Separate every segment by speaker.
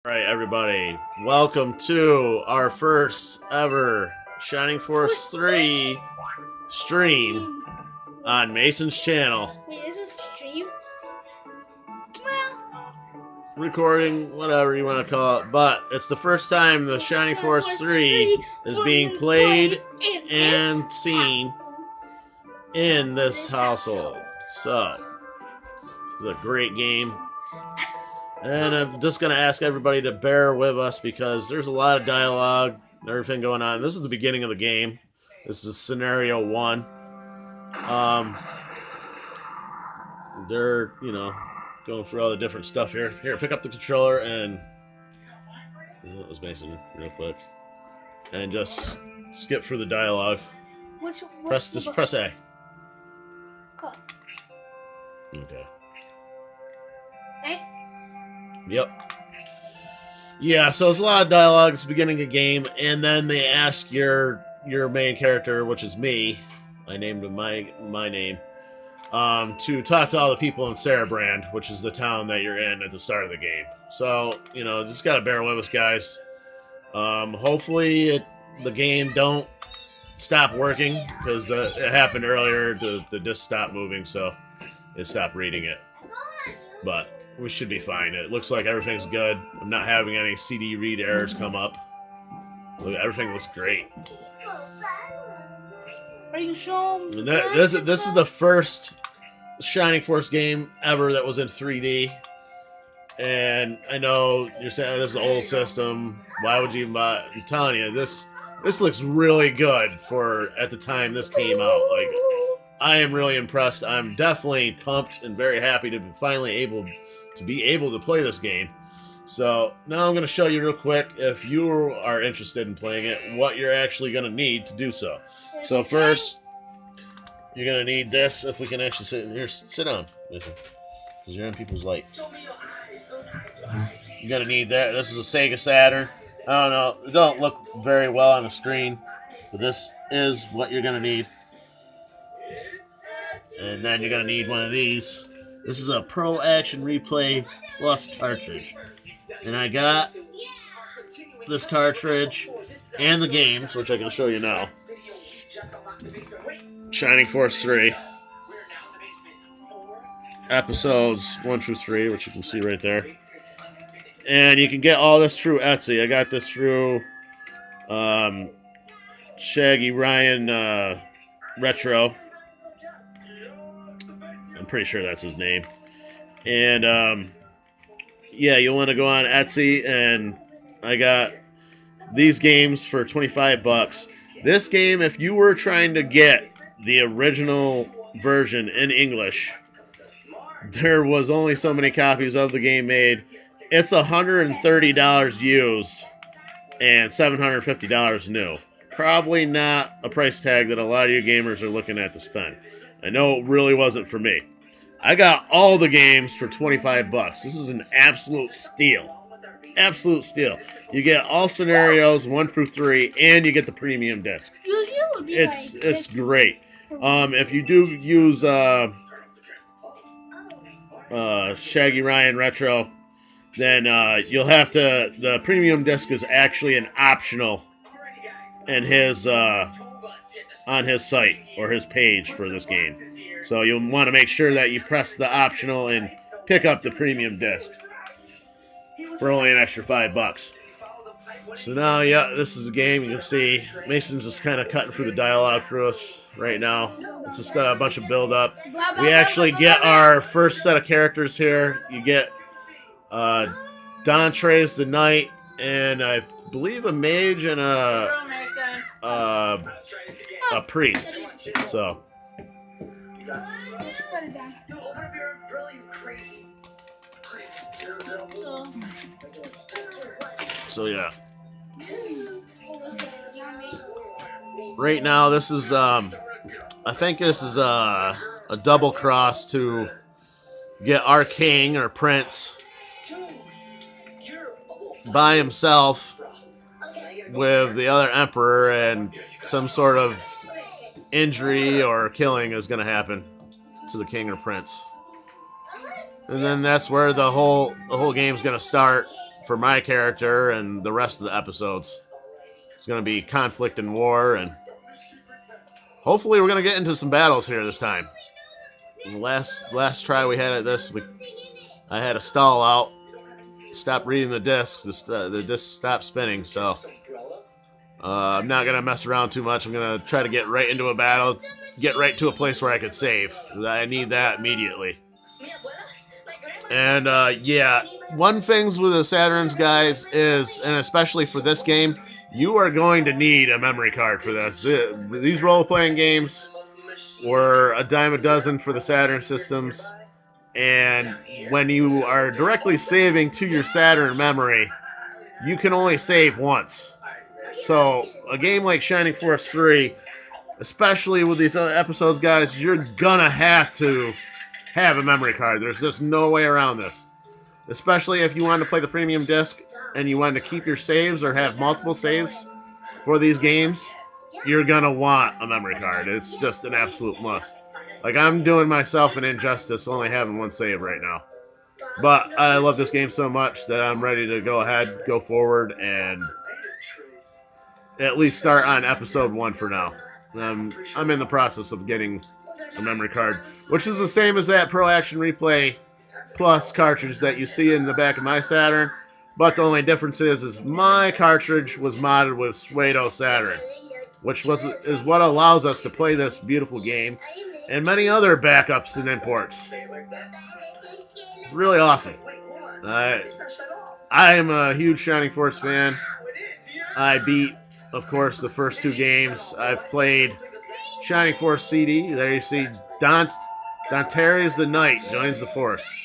Speaker 1: Alright, everybody, welcome to our first ever Shining Force 3 stream on Mason's channel.
Speaker 2: Wait, is this stream?
Speaker 1: Recording, whatever you want to call it, but it's the first time the Shining Force 3 is being played and seen in this household. So, it's a great game. And I'm just going to ask everybody to bear with us because there's a lot of dialogue and everything going on. This is the beginning of the game. This is scenario 1. They're, going through all the different stuff here. Here, pick up the controller and... That was Mason, real quick. And just skip through the dialogue. Press A.
Speaker 2: Cut.
Speaker 1: Okay.
Speaker 2: Eh?
Speaker 1: Yep. Yeah, so it's a lot of dialogue. It's the beginning of the game, and then they ask your main character, which is me. I named him my name. To talk to all the people in Sarabrand, which is the town that you're in at the start of the game. So, just gotta bear with us, guys. Hopefully the game don't stop working, because it happened earlier. The disc stopped moving, so it stopped reading it. But we should be fine. It looks like everything's good. I'm not having any CD read errors come up. Look, everything looks great.
Speaker 2: Are you sure?
Speaker 1: And this is the first Shining Force game ever that was in 3D. And I know you're saying this is an old system. Why would you even buy it? I'm telling you, this looks really good for at the time this came out. Like, I am really impressed. I'm definitely pumped and very happy to be finally able to play this game. So now I'm going to show you real quick, if you are interested in playing it, what you're actually going to need to do so. So first, you're going to need this. If we can actually sit down, because you're in people's light. You're going to need that. This is a Sega Saturn. I don't know. It don't look very well on the screen, but this is what you're going to need. And then you're going to need one of these. This is a Pro Action Replay Plus cartridge. And I got this cartridge and the games, which I can show you now. Shining Force 3. Episodes 1 through 3, which you can see right there. And you can get all this through Etsy. I got this through Shaggy Ryan Retro. I'm pretty sure that's his name. And, yeah, you'll want to go on Etsy, and I got these games for 25 bucks. This game, if you were trying to get the original version in English, there was only so many copies of the game made. It's $130 used and $750 new. Probably not a price tag that a lot of you gamers are looking at to spend. I know it really wasn't for me. I got all the games for 25 bucks. This is an absolute steal. Absolute steal. You get all scenarios 1 through 3, and you get the premium disc.
Speaker 2: Usually it would be
Speaker 1: it's great. If you do use Shaggy Ryan Retro, then you'll have to. The premium disc is actually an optional in his on his site or his page for this game. So you'll want to make sure that you press the optional and pick up the premium disc for only an extra 5 bucks. So now, yeah, this is the game. You can see Mason's just kind of cutting through the dialogue for us right now. It's just a bunch of build-up. We actually get our first set of characters here. You get Dontrez the Knight, and I believe a mage and a priest. So... So yeah. Right now, this is I think this is a double cross to get our king or prince by himself with the other emperor, and some sort of injury or killing is going to happen to the king or prince. And then that's where the whole game's going to start for my character and the rest of the episodes. It's going to be conflict and war, and hopefully we're going to get into some battles here this time. The last try we had at this, I had a stall out, stop reading the discs, the disc stopped spinning, so I'm not going to mess around too much. I'm going to try to get right into a battle, get right to a place where I could save. I need that immediately. And yeah, one things with the Saturns, guys, is, and especially for this game, you are going to need a memory card for this. These role-playing games were a dime a dozen for the Saturn systems, and when you are directly saving to your Saturn memory, you can only save once. So a game like Shining Force 3, especially with these other episodes, guys, you're gonna have to have a memory card. There's just no way around this. Especially if you want to play the premium disc and you want to keep your saves or have multiple saves for these games, you're gonna want a memory card. It's just an absolute must. Like, I'm doing myself an injustice only having one save right now. But I love this game so much that I'm ready to go ahead, go forward, and at least start on episode 1 for now. I'm in the process of getting a memory card, which is the same as that Pro Action Replay Plus cartridge that you see in the back of my Saturn, but the only difference is my cartridge was modded with Suedo Saturn, which is what allows us to play this beautiful game and many other backups and imports. It's really awesome. I am a huge Shining Force fan. I beat, of course, the first 2 games. I've played Shining Force CD. There you see Dantares the Knight joins the Force.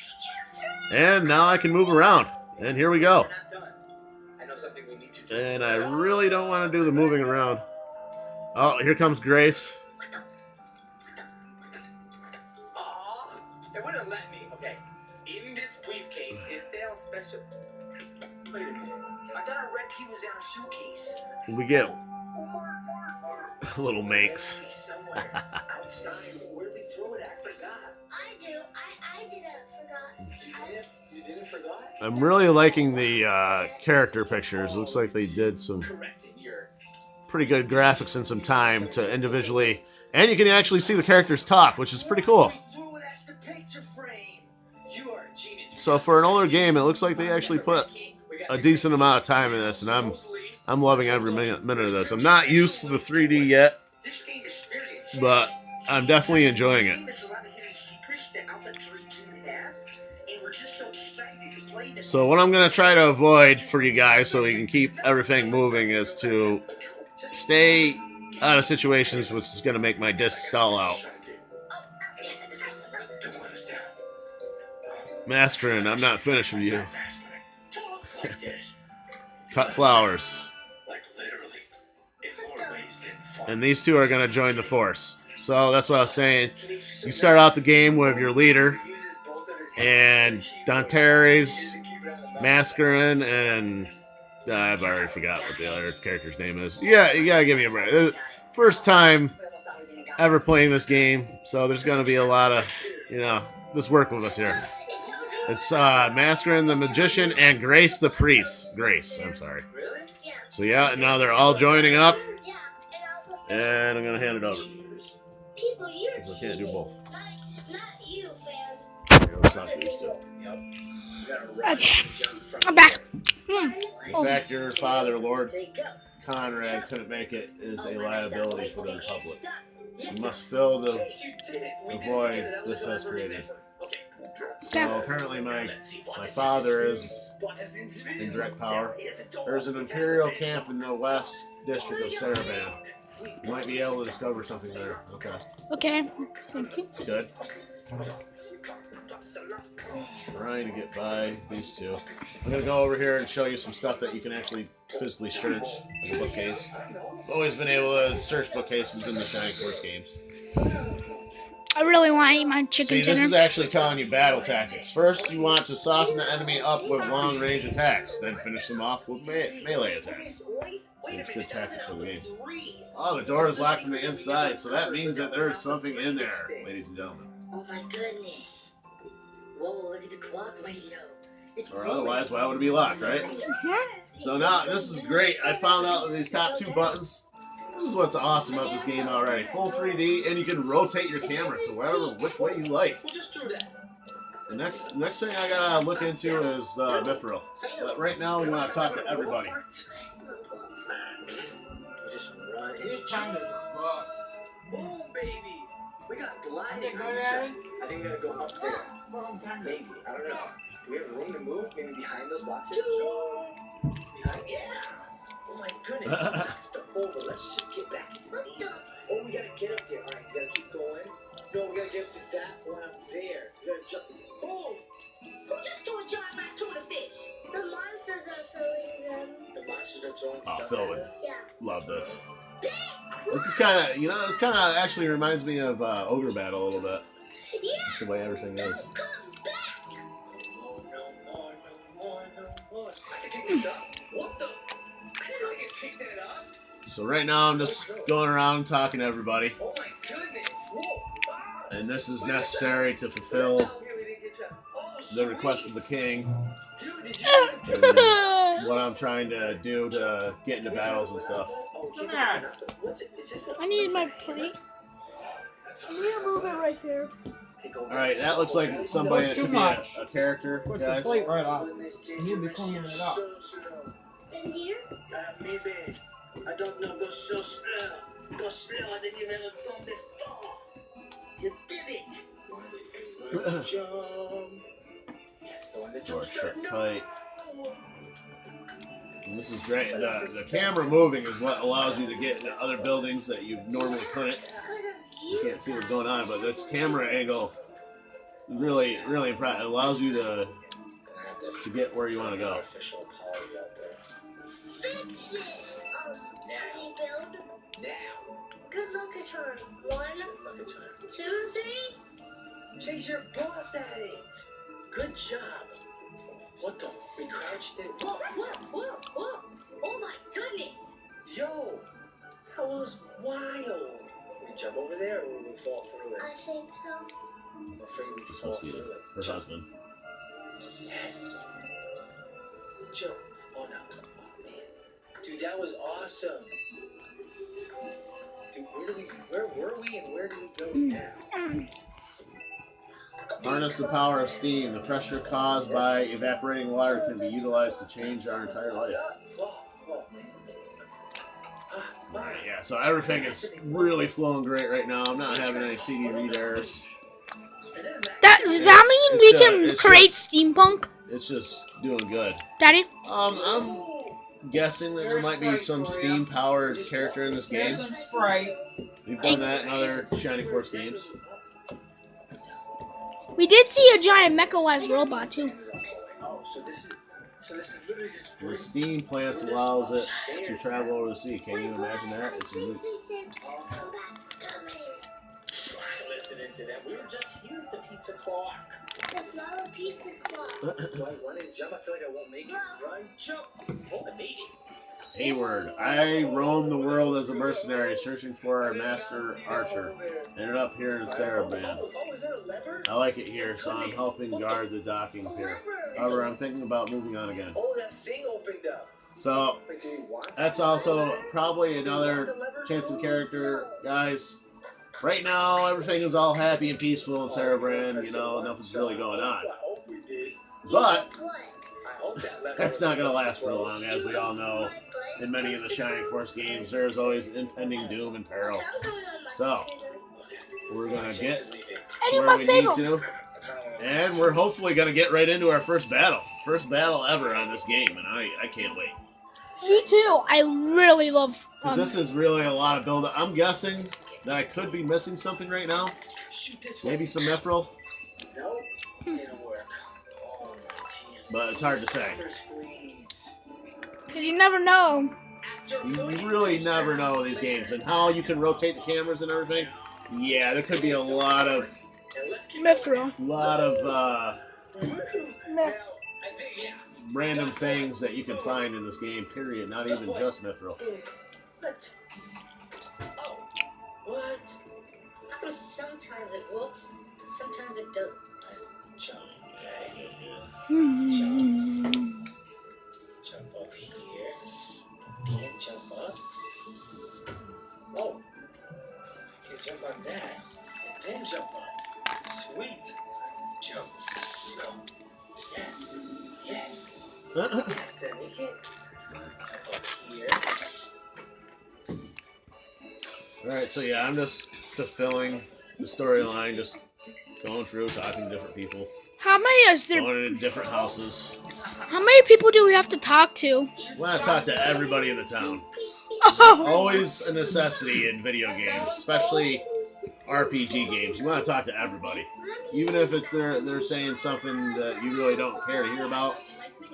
Speaker 1: And now I can move around. And here we go. And I really don't want to do the moving around. Oh, here comes Grace.
Speaker 3: They wouldn't let me. Okay. In this briefcase, is there a special... Wait a minute. I thought I read he was in a suitcase.
Speaker 1: We get little makes.
Speaker 3: Outside. Where did we throw it? I forgot.
Speaker 2: I do. I didn't forgot.
Speaker 3: You didn't forgot?
Speaker 1: I'm really liking the character pictures. Looks like they did some pretty good graphics and some time to individually... And you can actually see the characters talk, which is pretty cool. So for an older game, it looks like they actually put a decent amount of time in this, and I'm loving every minute of this. I'm not used to the 3D yet, but I'm definitely enjoying it. So what I'm going to try to avoid for you guys so we can keep everything moving is to stay out of situations which is going to make my disc stall out. Mascarin, I'm not finished with you. Cut flowers. And these 2 are going to join the Force. So that's what I was saying. You start out the game with your leader, and Dantares, Mascarin, and I've already forgot what the other character's name is. Yeah, you gotta give me a break. First time ever playing this game, so there's gonna be a lot of, just work with us here. It's Mascarin the Magician and Grace the Priest. Grace, I'm sorry. So yeah, now they're all joining up, and I'm gonna hand it over. I can't do both.
Speaker 2: Not you, fans.
Speaker 1: Here, let's talk to these 2.
Speaker 2: Okay, I'm back.
Speaker 1: The fact your father, Lord Conrad, couldn't make it is a liability for the Republic. You must fill the void this has created. So apparently my father is in direct power. There's an Imperial camp in the west district of Saravan. You might be able to discover something there. Okay.
Speaker 2: Okay, thank you.
Speaker 1: Good. Trying to get by these 2. I'm going to go over here and show you some stuff that you can actually physically search in a bookcase. I've always been able to search bookcases in the Shining Force games.
Speaker 2: I really want to eat my chicken
Speaker 1: See,
Speaker 2: dinner.
Speaker 1: this is actually telling you battle tactics. First, you want to soften the enemy up with long-range attacks, then finish them off with melee attacks. It's good tactic for the game. Oh, the door is locked from the inside, so that means that there is something in there, ladies and gentlemen.
Speaker 4: Oh my goodness. Whoa, look at the clock radio.
Speaker 1: Or otherwise, why would it be locked, right? So now, this is great. I found out that these top 2 buttons, this is what's awesome about this game already. Full 3D, and you can rotate your camera to which way you like. The next thing I gotta look into is Mithril. But right now, we want to talk to everybody.
Speaker 3: Just run. Here's China. Boom, baby. We got gliding. I think we gotta go up there. Maybe. I don't know. Do we have room to move? Maybe behind those boxes? Behind? Yeah. Oh my goodness. Knock stuff over. Let's just get back. Oh, we gotta get up there. All right, we gotta keep going. No, we gotta get up to that one up there. We gotta jump. Boom.
Speaker 2: Who just threw a giant back to the fish? The monsters are throwing them.
Speaker 3: The monsters are throwing
Speaker 1: Oh,
Speaker 3: stuff
Speaker 1: Phil
Speaker 3: at
Speaker 1: would
Speaker 3: us.
Speaker 2: Yeah.
Speaker 1: love this.
Speaker 2: Big
Speaker 1: This is kind of, this kind of actually reminds me of Ogre Battle a little bit.
Speaker 2: Yeah.
Speaker 1: Just the way everything is.
Speaker 2: Come back.
Speaker 3: Oh, no more. I can pick this up. What the? I didn't know I could pick that up.
Speaker 1: So right now, I'm just going around talking to everybody.
Speaker 3: Oh my goodness. Whoa. Ah.
Speaker 1: And this is necessary to fulfill the request of the king.
Speaker 3: Dude, did you
Speaker 1: And what I'm trying to do to get into battles and stuff.
Speaker 3: Come on. What's it? Is this a
Speaker 4: I need my plate. I'm gonna move it right here.
Speaker 1: Alright, that looks like somebody that could be a character,
Speaker 5: Put your
Speaker 1: guys.
Speaker 5: plate right off. You be cleaning it up.
Speaker 2: In here?
Speaker 3: Maybe. I don't know. Go so slow. Go slower than you've ever gone before. You did it. Jump. Yes, go in the
Speaker 1: Door
Speaker 3: jump.
Speaker 1: shut tight. And this is great. The camera moving is what allows you to get into other buildings that you normally couldn't. You can't see what's going on, but this camera angle really impressive. It allows you to get where you want to go.
Speaker 3: Official apology out there.
Speaker 2: Fix it. Rebuild.
Speaker 3: Now.
Speaker 2: Good luck at turn. 1,
Speaker 3: Look at you.
Speaker 2: 2, 3.
Speaker 3: Chase your boss at it. Good job. What the? We crouched in.
Speaker 2: Whoa. Oh my goodness.
Speaker 3: Yo, that was wild. We jump over there or we fall through it?
Speaker 2: I think so.
Speaker 3: I'm afraid we
Speaker 1: She's
Speaker 3: fall
Speaker 1: supposed to be
Speaker 3: through it.
Speaker 1: her husband.
Speaker 3: Yes. Jump. Oh no. Oh man. Dude, that was awesome. Dude, where were we and where do we go now?
Speaker 1: Harness the power of steam. The pressure caused by evaporating water can be utilized to change our entire life. Yeah, so everything is really flowing great right now. I'm not having any CD read errors.
Speaker 4: Does that mean we can
Speaker 1: it's
Speaker 4: create
Speaker 1: just-
Speaker 4: steampunk,
Speaker 1: It's just doing good.
Speaker 4: Daddy?
Speaker 1: I'm guessing that there might be some steam-powered character in this
Speaker 5: Here's
Speaker 1: game.
Speaker 5: some Sprite.
Speaker 1: We've done that in other Shining Force games.
Speaker 4: We did see a giant mecha-wise robot too.
Speaker 3: Oh, so this is literally just
Speaker 1: The steam plants allows it to travel over the sea. Can you imagine that? It's
Speaker 2: I
Speaker 1: a
Speaker 2: think they said come back. Come here.
Speaker 3: listening to that. We were just here at the pizza clock.
Speaker 2: That's not a pizza clock.
Speaker 3: Do I run and jump? I feel like I won't make it. Run, jump. Oh, I made it.
Speaker 1: Hayward. I roamed the world as a mercenary, searching for our master archer. Ended up here in Saraban.
Speaker 3: Oh, is that a lever?
Speaker 1: I like it here, so I'm helping guard the docking pier. However, I'm thinking about moving on again.
Speaker 3: Oh, that thing opened up.
Speaker 1: So,
Speaker 3: Wait, do we want
Speaker 1: that's also probably another chance of character, guys. Right now, everything is all happy and peaceful in Sarabrand. Nothing's really going on.
Speaker 3: I hope we did.
Speaker 1: But
Speaker 2: What?
Speaker 3: I hope that lever.
Speaker 1: that's not going to last for long, as we all know. In many of the Shining Force games, there's always impending doom and peril. So, we're going to get
Speaker 4: And you
Speaker 1: where
Speaker 4: must
Speaker 1: we
Speaker 4: save
Speaker 1: need
Speaker 4: him.
Speaker 1: to. And we're hopefully going to get right into our first battle. First battle ever on this game, and I can't wait.
Speaker 4: Me too. I really love.
Speaker 1: 'Cause this is really a lot of build-up. I'm guessing that I could be missing something right now.
Speaker 3: Shoot this way.
Speaker 1: Maybe some Mithril,
Speaker 3: No, didn't work. Oh my Jesus.
Speaker 1: but it's hard to say.
Speaker 3: After squeeze.
Speaker 4: Because you never know.
Speaker 3: After
Speaker 1: You
Speaker 3: good
Speaker 1: really
Speaker 3: touchdowns
Speaker 1: never know these games. And how you can rotate the cameras and everything. Yeah, there could be a lot of
Speaker 3: And let's keep
Speaker 4: Mithril.
Speaker 3: going. Now, I think, yeah.
Speaker 1: random things that you can find in this game, period. Not even just Mithril.
Speaker 3: What? Oh. What?
Speaker 6: How come sometimes it works, sometimes it doesn't?
Speaker 3: Johnny. Jump up here. Can't jump up. Whoa. I can jump on that. And then jump up. Sweet. Jump. No. Yes. Yes. Yes, did I make it? Jump up here.
Speaker 1: Alright, so yeah, I'm just fulfilling the storyline, just going through, talking to different people,
Speaker 6: How many is there?
Speaker 1: going into different houses.
Speaker 6: How many people do we have to talk to?
Speaker 1: We want to talk to everybody in the town.
Speaker 6: Oh,
Speaker 1: Always a necessity in video games, especially RPG games. You want to talk to everybody. Even if it's they're saying something that you really don't care to hear about,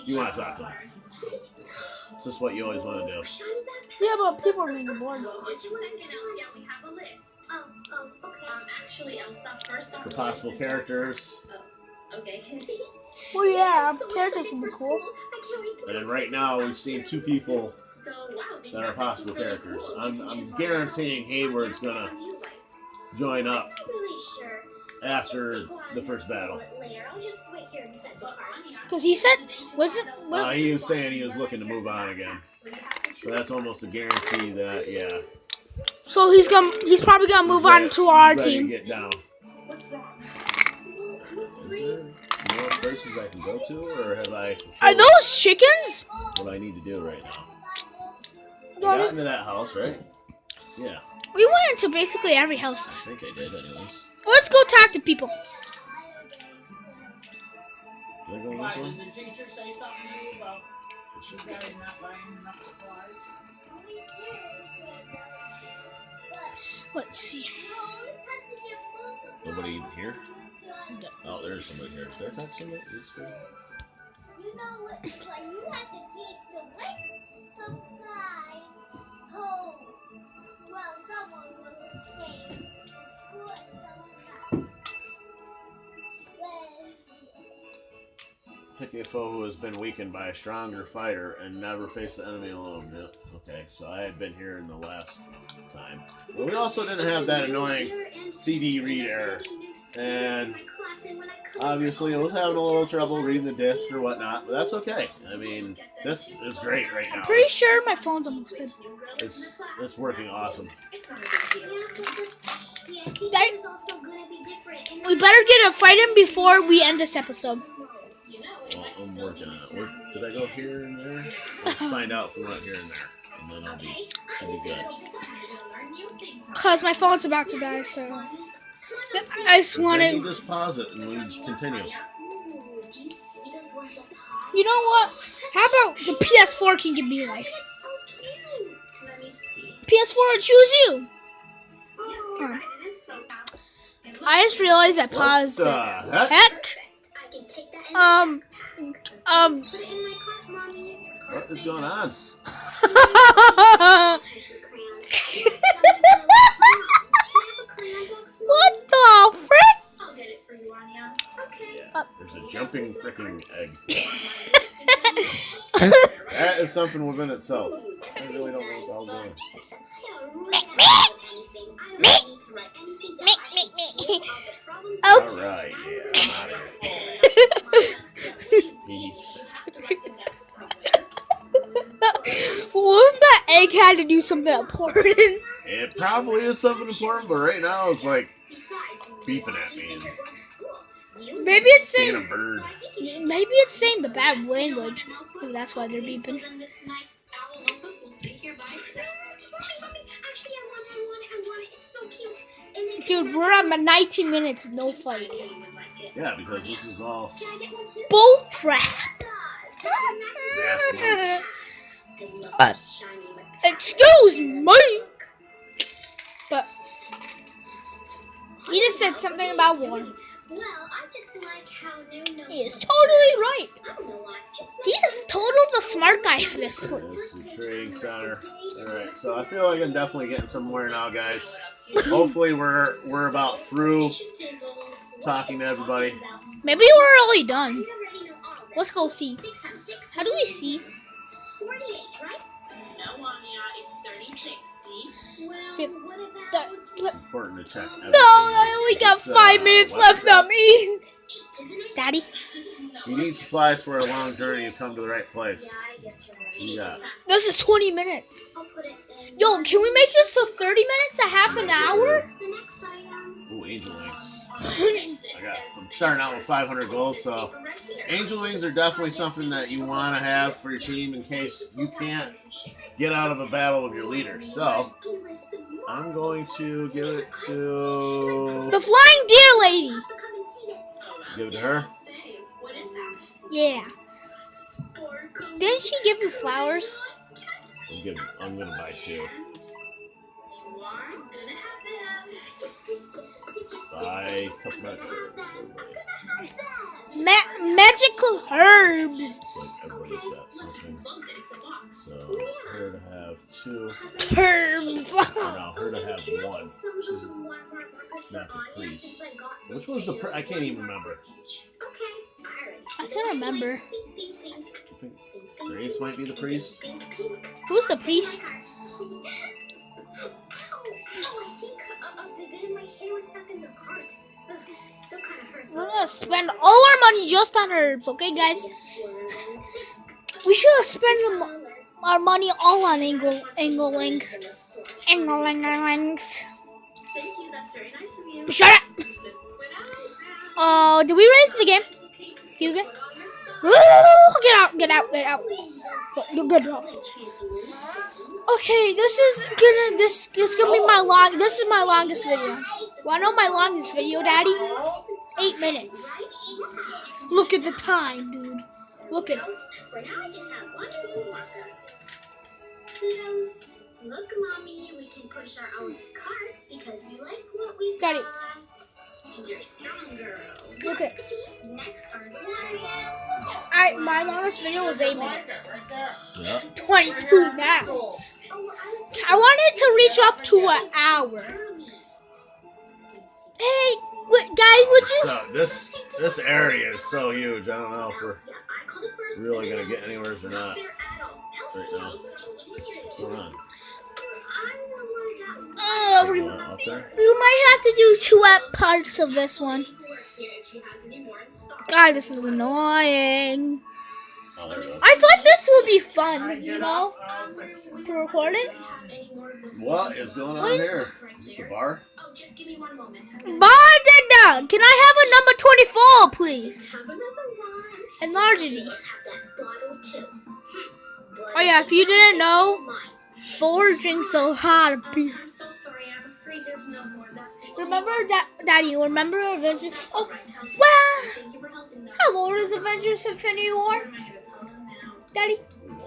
Speaker 1: you want to talk to them. It's just what you always want to do.
Speaker 6: yeah, but people are being bored.
Speaker 2: Just a second, Elsa. We have a list. Okay. Actually, Elsa, first on
Speaker 1: For
Speaker 2: the
Speaker 1: possible
Speaker 2: list is-
Speaker 1: characters.
Speaker 2: Okay.
Speaker 6: Well, yeah,
Speaker 2: I'm so
Speaker 6: characters
Speaker 2: excited
Speaker 6: would be
Speaker 2: for
Speaker 6: cool.
Speaker 2: school. I can't wait to
Speaker 1: And then
Speaker 2: go
Speaker 1: right
Speaker 2: to
Speaker 1: now
Speaker 2: school.
Speaker 1: we've seen 2 people
Speaker 2: So, wow, these
Speaker 1: that are
Speaker 2: graphics
Speaker 1: possible
Speaker 2: look really
Speaker 1: characters.
Speaker 2: cool.
Speaker 1: I'm
Speaker 2: You can choose
Speaker 1: guaranteeing
Speaker 2: one.
Speaker 1: Hayward's
Speaker 2: Which
Speaker 1: gonna
Speaker 2: one do you like?
Speaker 1: join up
Speaker 2: I'm not really sure.
Speaker 1: after the first battle.
Speaker 2: Later, I'll just wait here beside the car.
Speaker 6: Because he said,
Speaker 1: He was saying he was looking to move on again. So that's almost a guarantee that, yeah.
Speaker 6: so he's probably gonna move on to our
Speaker 1: ready to
Speaker 6: team.
Speaker 1: get down.
Speaker 2: What's wrong?
Speaker 1: Is there more places I can go to, or have I
Speaker 6: Are
Speaker 1: fulfilled
Speaker 6: those chickens?
Speaker 1: what I need to do right now? I got into that house, right? Yeah,
Speaker 6: We went into basically every house.
Speaker 1: I think I did anyways.
Speaker 6: Let's go talk to people.
Speaker 1: Did I go in
Speaker 5: Why
Speaker 1: this
Speaker 5: did
Speaker 1: one?
Speaker 5: the teacher say something to you about
Speaker 1: It should
Speaker 5: you
Speaker 1: be.
Speaker 5: guys not buying enough supplies?
Speaker 6: Let's see.
Speaker 1: Nobody even here?
Speaker 6: No.
Speaker 1: Oh, there's somebody here. Did I talk to somebody?
Speaker 2: You know what? You have to take the wet supplies home. Well, someone will stay to school and someone not.
Speaker 1: Pick a foe who has been weakened by a stronger fighter and never face the enemy alone. Yeah. Okay, so I had been here in the last time. But we also didn't have that annoying CD read error. And obviously, I was having a little trouble reading the disc or whatnot, but that's okay. I mean, this is great right now.
Speaker 6: Pretty sure my phone's almost dead.
Speaker 1: It's working awesome.
Speaker 6: We better get a fight in before we end this episode.
Speaker 1: Well, I'm working on it. Did I go here and there? Let's find out if we went here and there, and then should be good.
Speaker 6: Cause my phone's about to die, so I just
Speaker 1: Then
Speaker 6: want
Speaker 1: you
Speaker 6: to.
Speaker 1: just pause it and we continue.
Speaker 6: You know what? How about the PS4 can give me life? PS4 will choose you. Oh. I just realized I
Speaker 1: What
Speaker 6: paused
Speaker 1: the
Speaker 6: it.
Speaker 1: heck?
Speaker 6: Heck.
Speaker 1: What is going on?
Speaker 6: What the frick?
Speaker 2: I'll get it for you, Anya. Okay.
Speaker 1: Yeah, there's a jumping freaking egg. That is something within itself. I really don't know what the hell's going on.
Speaker 6: Oh.
Speaker 1: Alright, yeah, I'm out of here. Peace.
Speaker 6: What if that egg had to do something important?
Speaker 1: It probably is something important, but right now it's like beeping at me. And
Speaker 6: Maybe it's
Speaker 1: being a
Speaker 6: saying.
Speaker 1: bird.
Speaker 6: Maybe it's saying the bad language. Maybe that's why they're beeping.
Speaker 2: Actually, I want it. It's so cute. And then
Speaker 6: Dude, we're at 19 minutes, no fight.
Speaker 1: Yeah, because this is all
Speaker 2: Can I get one too?
Speaker 6: Bull crap.
Speaker 1: mass notes.
Speaker 6: Excuse me. But he just said something about war.
Speaker 2: Well, I just like how no
Speaker 6: He is totally right.
Speaker 2: I don't know why. Just
Speaker 6: He is total the smart guy for this place.
Speaker 1: This is the trading center. Alright, so I feel like I'm definitely getting somewhere now, guys. Hopefully we're about through talking to everybody.
Speaker 6: Maybe we're already done. Let's go see. How do we see?
Speaker 2: 48, right?
Speaker 4: No, Anya, it's 36. See?
Speaker 2: Well,
Speaker 6: Fif-
Speaker 2: what
Speaker 6: the-
Speaker 2: about
Speaker 1: It's important to check everything.
Speaker 6: No, I only got
Speaker 1: What's the
Speaker 6: 5 minutes
Speaker 1: weapon
Speaker 6: left. That means,
Speaker 2: 8, isn't it?
Speaker 6: Daddy.
Speaker 4: No,
Speaker 1: If you need supplies for a long journey, you come to the right place.
Speaker 2: Yeah, I guess you're right.
Speaker 1: You got
Speaker 6: This is 20 minutes.
Speaker 2: I'll put it in.
Speaker 6: Yo, can we make this to 30 minutes? A half an hour?
Speaker 2: What's the next item?
Speaker 1: ooh, angel wings. I'm starting out with 500 gold, so angel wings are definitely something that you want to have for your team in case you can't get out of a battle with your leader. So I'm going to give it to
Speaker 6: The flying deer lady.
Speaker 2: Come and see this.
Speaker 1: give it to her.
Speaker 6: Yeah. Didn't she give you flowers?
Speaker 1: I'm gonna buy 2. Buy a couple of
Speaker 6: Magical herbs.
Speaker 1: It's like everybody's got something. So her to have 2.
Speaker 6: Herbs.
Speaker 1: No, her to have 1. Not the priest. Which one's the I can't even remember.
Speaker 6: I can't remember.
Speaker 1: I think Grace might be the priest.
Speaker 6: Who's the priest?
Speaker 2: Oh, I think a bit of my hair was stuck in the cart. It still kind of hurts.
Speaker 6: We're gonna spend all our money just on herbs, okay, guys? We should have spent our money all on anglelings. Anglelings.
Speaker 2: Thank you, that's very nice of you.
Speaker 6: Shut up! Did we ready for the game? Excuse me? Get out, get out, get out. You're good. Okay, this is gonna be my longest video. Wanna know my longest video, Daddy? 8 minutes. Look at the time, dude. Look at it.
Speaker 2: For now, I just have one more marker. Kudos. Look, Mommy, we can push our own carts because you like what we
Speaker 6: Daddy.
Speaker 2: got. And you're strong, girl.
Speaker 6: Look at.
Speaker 2: Next are the
Speaker 6: My longest video was 8 minutes.
Speaker 1: Yeah.
Speaker 6: 22 now. I wanted to reach up to an hour. Hey, guys, would you?
Speaker 1: So this area is so huge. I don't know if we're really gonna get anywhere or not right now. What's going on?
Speaker 6: We
Speaker 1: Up there?
Speaker 6: might have to do 2 parts of this one. God, this is annoying.
Speaker 1: Oh, there it is.
Speaker 6: I thought this would be fun, you know, to record it.
Speaker 1: What is going on here? Is this the bar?
Speaker 2: Oh, just give me one moment.
Speaker 6: Bartender, can I have a number 24, please?
Speaker 2: Have another one.
Speaker 6: Enlarge it.
Speaker 2: Let's have that bottle too.
Speaker 6: Oh yeah, if you didn't know, 4 drinks of hot beer.
Speaker 2: I'm so sorry. I'm afraid there's no more. That's the
Speaker 6: Remember that, Daddy? Remember Avengers? Oh,
Speaker 2: Thank
Speaker 6: well,
Speaker 2: you for helping them.
Speaker 6: how old is Avengers Infinity War,
Speaker 2: What am I gonna tell them now?
Speaker 6: Daddy?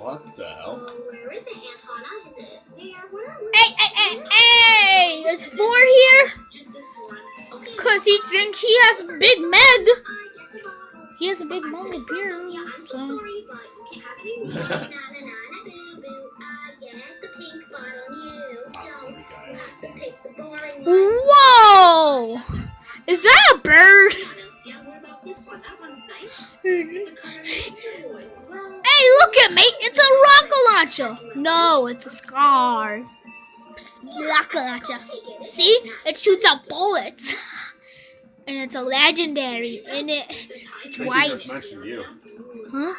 Speaker 1: What the hell?
Speaker 2: Where is it, Antona? Is it there? Where?
Speaker 6: Hey! It's 4 here,
Speaker 2: Just this one. Okay.
Speaker 6: cause he has a big Meg.
Speaker 2: I get the bottle.
Speaker 6: He has a big mug of beer.
Speaker 2: Yeah, I'm so
Speaker 6: So.
Speaker 2: sorry, but you can't have it anymore. Na na na na boo boo. I get the pink bottle. You don't. You have to pick the boring one.
Speaker 6: Whoa! Is that a bird?
Speaker 2: Yeah, what about this one? That one's nice.
Speaker 6: Hey,
Speaker 2: The color turquoise. Well,
Speaker 6: look at me! It's a rocket launcher. No, it's a scar. Rocket launcher. See? It shoots out bullets. And it's a legendary. And it's
Speaker 1: I think he
Speaker 6: white.
Speaker 1: just mentioned you.
Speaker 6: Huh?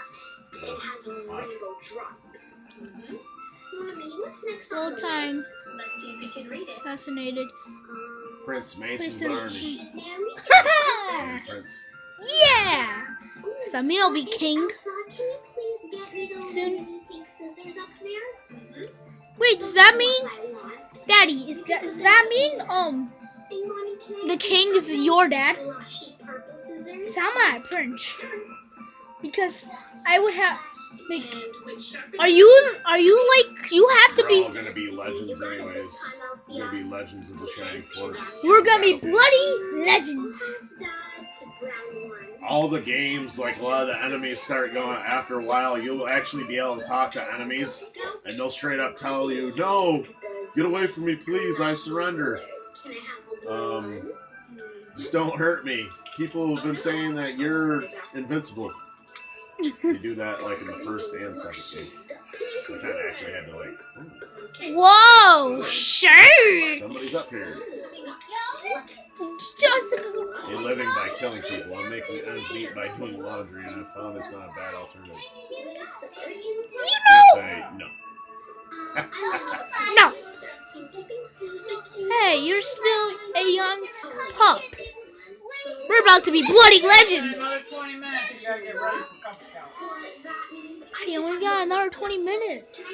Speaker 2: it has rainbow drops. Mommy, what's next on
Speaker 6: Full
Speaker 2: the
Speaker 6: time.
Speaker 2: list? Let's see if we can read it.
Speaker 6: Assassinated.
Speaker 1: Prince Mason
Speaker 6: Listen.
Speaker 1: Barney. Prince.
Speaker 6: Yeah! Does that mean I'll be king?
Speaker 2: Elsa, can you please get me those
Speaker 6: Soon.
Speaker 2: mini pink scissors up there?
Speaker 6: Wait, does that mean,
Speaker 2: I want.
Speaker 6: Daddy? Does that mean
Speaker 2: And Mommy, can I
Speaker 6: the king is your dad?
Speaker 2: blushy purple scissors?
Speaker 6: How am I a prince? Because I would have. Like,
Speaker 2: And which sharpener?
Speaker 6: are you like you have to
Speaker 1: We're
Speaker 6: be?
Speaker 1: all gonna be legends anyways.
Speaker 2: This time I'll see
Speaker 1: We're gonna be legends of the Shining Force.
Speaker 6: We're gonna be
Speaker 1: Battlefield.
Speaker 6: bloody legends.
Speaker 2: that brown one.
Speaker 1: All the games, like a lot of the enemies start going after a while, you'll actually be able to talk to enemies, and they'll straight up tell you, "No, get away from me, please, I surrender.
Speaker 2: Can I have the blue one?
Speaker 1: Just don't hurt me." People have been saying that you're invincible. You do that like in the first and second game. So I kind of actually had to like,
Speaker 6: Whoa, shirt.
Speaker 1: somebody's up here.
Speaker 2: Coming up.
Speaker 6: Just
Speaker 1: And living by killing people and making ends meet by doing laundry, and I found it's not a bad alternative.
Speaker 6: you know.
Speaker 1: Say no.
Speaker 6: No. Hey, you're still a young pup. We're about to be bloody legends.
Speaker 5: Another 20 minutes, you gotta get ready for Cub Scout.
Speaker 6: Yeah, we got another 20 minutes.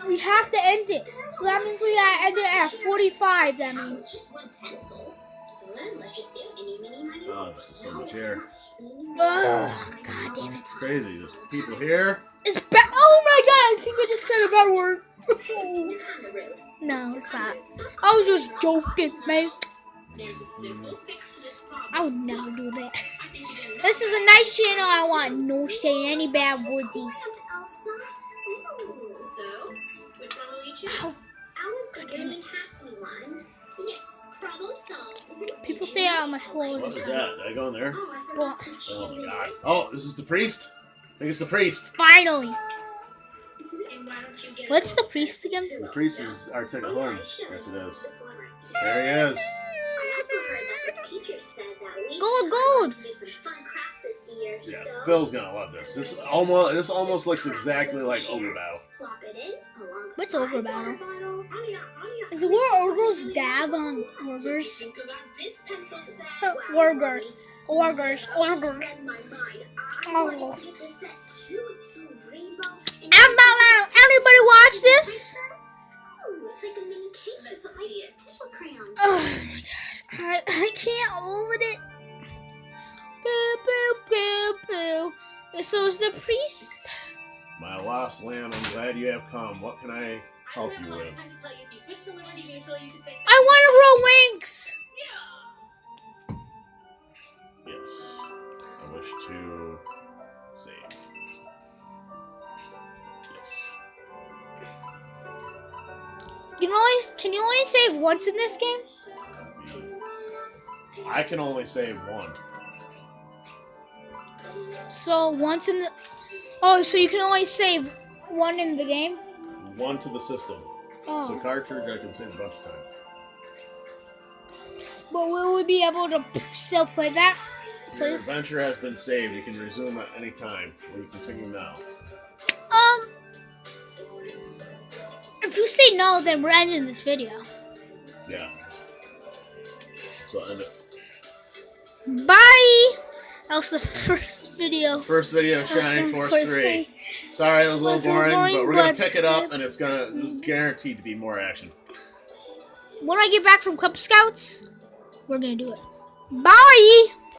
Speaker 6: We have to end it. So that means we gotta end it at 45. That means.
Speaker 1: Oh, just so much air.
Speaker 6: Ugh, God damn it.
Speaker 1: It's crazy. There's people here.
Speaker 6: It's bad. Oh my God! I think I just said a bad word. No, it's not. I was just joking, man. I would never do that. This is a nice channel. I want no say any bad woodies. Ow. God damn it. People say I'm my school.
Speaker 1: What is that? Did I go in there?
Speaker 6: Well,
Speaker 1: Oh my god. Oh, this is the priest? I think it's the priest.
Speaker 6: finally. What's the priest again?
Speaker 1: The priest is our ticket home. Yes, it is. There he is.
Speaker 6: Gold.
Speaker 1: Yeah, Phil's gonna love this. This almost looks exactly like Ogre Battle.
Speaker 6: What's Ogre Battle? Is it where ogres dab on ogres? Ogres. Oh. Anybody watch this? Oh my God. I can't hold it. Boo, boo, boo, boo. So is the priest?
Speaker 1: My lost lamb, I'm glad you have come. What can I help you with?
Speaker 6: I want to grow wings.
Speaker 1: Yes. I wish to save. Yes.
Speaker 6: Can you only save once in this game?
Speaker 1: I can only save one.
Speaker 6: So once in the... Oh, so you can only save one in the game?
Speaker 1: One to the system. It's a
Speaker 6: Oh.
Speaker 1: cartridge I can save a bunch of times.
Speaker 6: But will we be able to still play that?
Speaker 1: Your adventure has been saved. You can resume at any time. We continue now.
Speaker 6: If you say no, then we're ending this video.
Speaker 1: Yeah. So end it.
Speaker 6: Bye! That was the first video.
Speaker 1: First video of Shining Force 3. Sorry, it was a little boring, but we're gonna pick it up, and it's guaranteed to be more action.
Speaker 6: When I get back from Cub Scouts, we're gonna do it. Bye!